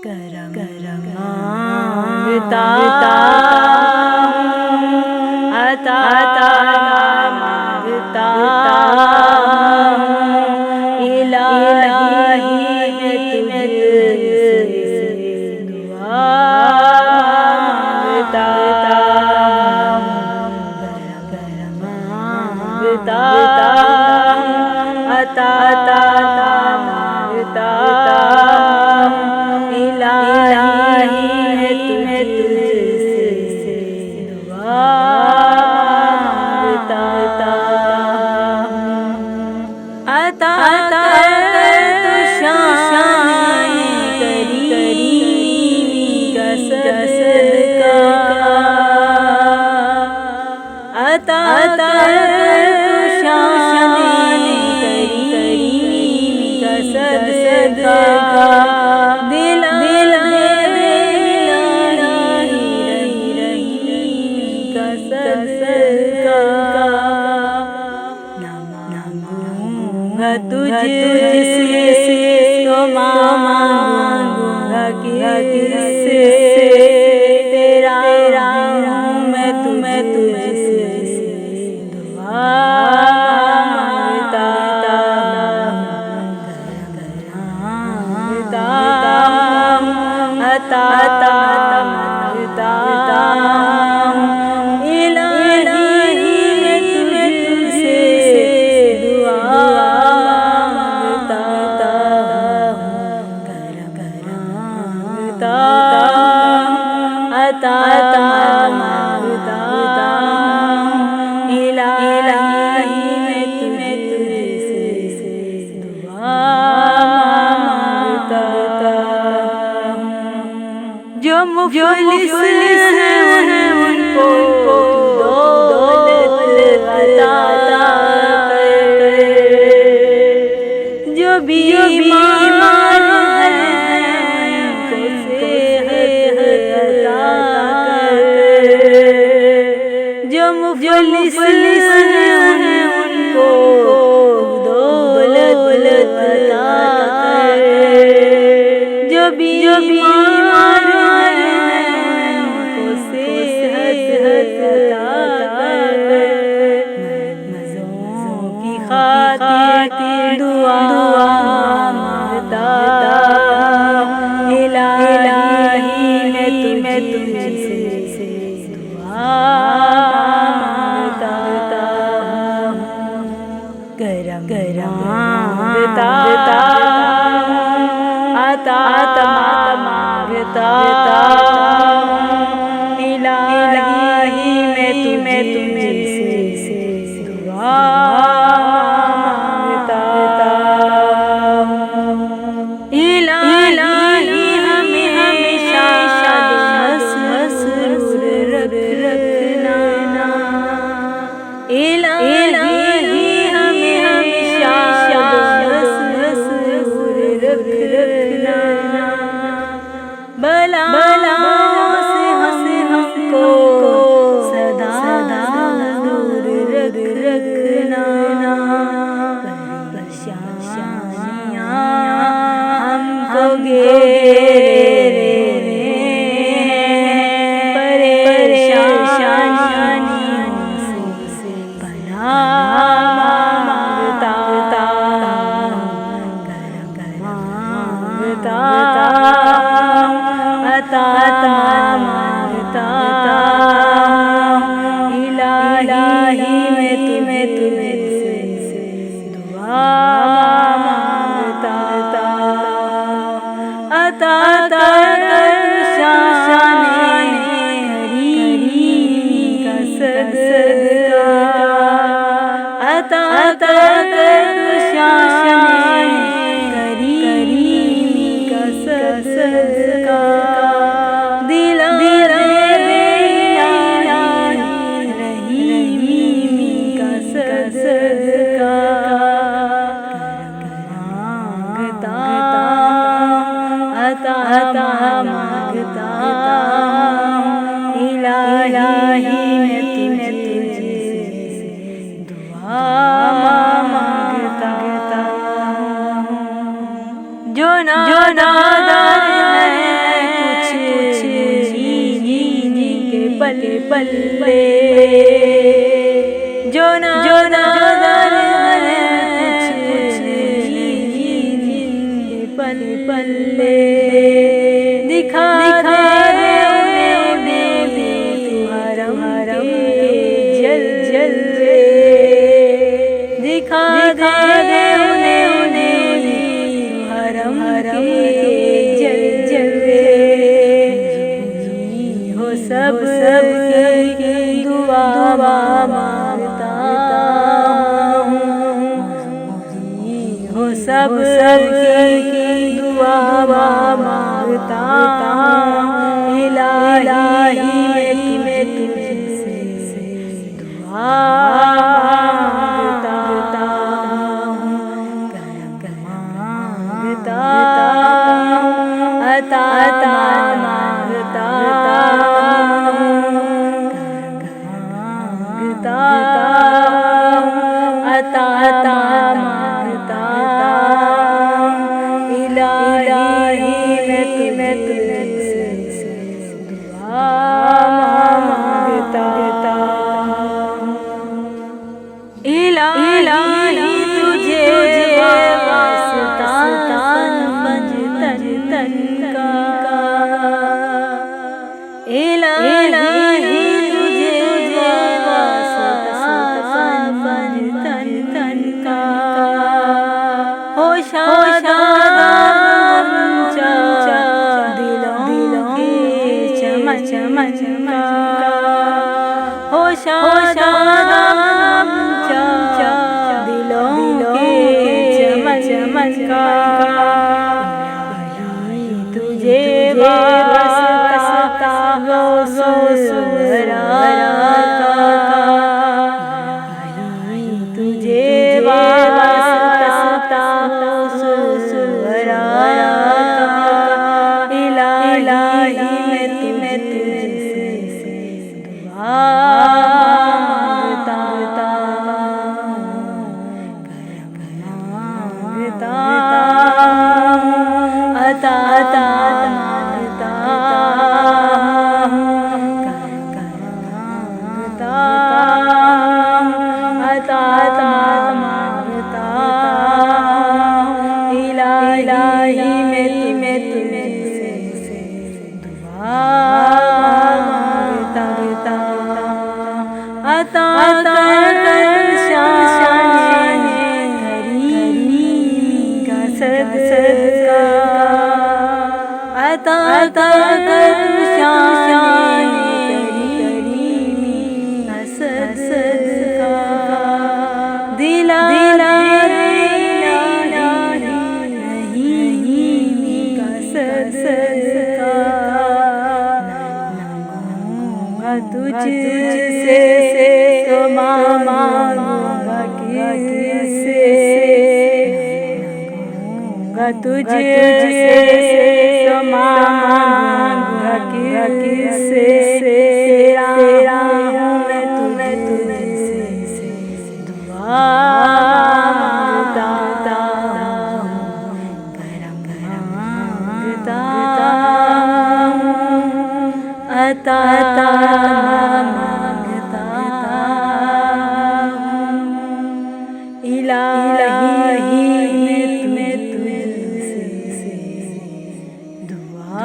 करम करम मांगता अता मांगता इलाही मैं तुझसे दुआ मांगता करम मांगता अता मांगता इलाही मैं तुझसे दुआ मांगता अता तू शान करीमी का सदका अता तू शान करीमी का सदका तुझसे तो मांगूंगा किससे तेरा मैं तुझसे दुआ मांगता अता मांगता अता मांगता इलाही मैं तुझसे दुआ मांगता जो मुफलिस हैं उनको दौलत अता कर जो बीमार मुफलिस हैं उनको दौलत अता कर जो बीमार हैं उनको सेहत अता कर मज़ों की खातिर दुआ मांगता इलाही मैं तुझसे दुआ मांगता अता मांगता इलाही मैं तुझसे दुआ मांगता इलाही हमें हमेशा मसरूर रखना इलाही बलाओं से हमको सदा दूर रखना परेशानियाँ हमको घेरे परेशानियों से पनाह मांगता अता मांगता इलाही मैं तुझसे दुआ मांगता अता शान करीमी का सदका अता शान करीमी का सदका अता मांगता इलाही मैं तुझसे दुआ मांगता जो नादान है बल्ले जो ना पल पल्ले दिखा जल जल दिखा दे हरम जल जल हो सब की दुआ मांगता हो सब की दुआ मांगता इलाही में तुझसे दुआ मांगता अता मांगता अता मांगता इलाही में तुझसे दुआ मांगता इलाही तुझे वास्ता समझ तन का इलाही तुझे वास्ता समझ तन का हो शादाब ऊंचा दिलों के चमच का हो शादाब ऊंचा दिलों के चमच का तुझे वास्ता गौसुरा तुझे वास्ता गौसुरा इलाही में तुझसे दुआ मांगता अता मांगता अता मांगता इलाही में तुझसे दुआ मांगता अता सदका अता शान करीमी सदका दिला नहीं का सदका तुझसे तो मांगूंगा किससे तुझसे तो मांगूंगा किससे तेरा हूँ मैं तुझसे दुआ मांगता करम मांगता अता मांगता इलाही में तुझसे दुआ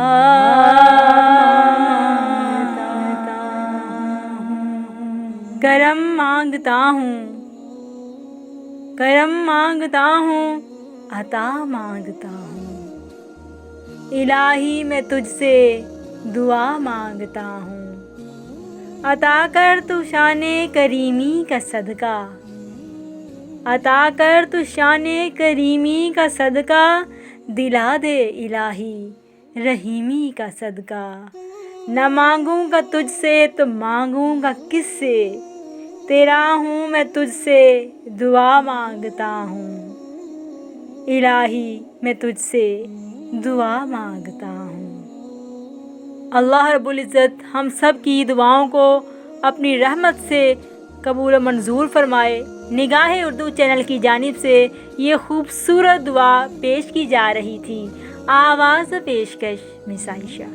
मांगता करम मांगता हूँ करम मांगता हूँ अता मांगता हूँ इलाही मैं तुझसे दुआ मांगता हूँ अता कर तू शाने करीमी का सदका अता कर तू शाने करीमी का सदका दिला दे इलाही रहीमी का सदका न मांगूंगा तुझसे तो मांगूंगा किससे तेरा हूँ मैं तुझसे दुआ मांगता हूँ इलाही मैं तुझसे दुआ मांगता हूँ। अल्लाह रब्बुल इज़्ज़त हम सब की दुआओं को अपनी रहमत से कबूल मंजूर फरमाए। निगाहे उर्दू चैनल की जानिब से ये खूबसूरत दुआ पेश की जा रही थी। आवाज़ पेशकश मिस आयशा।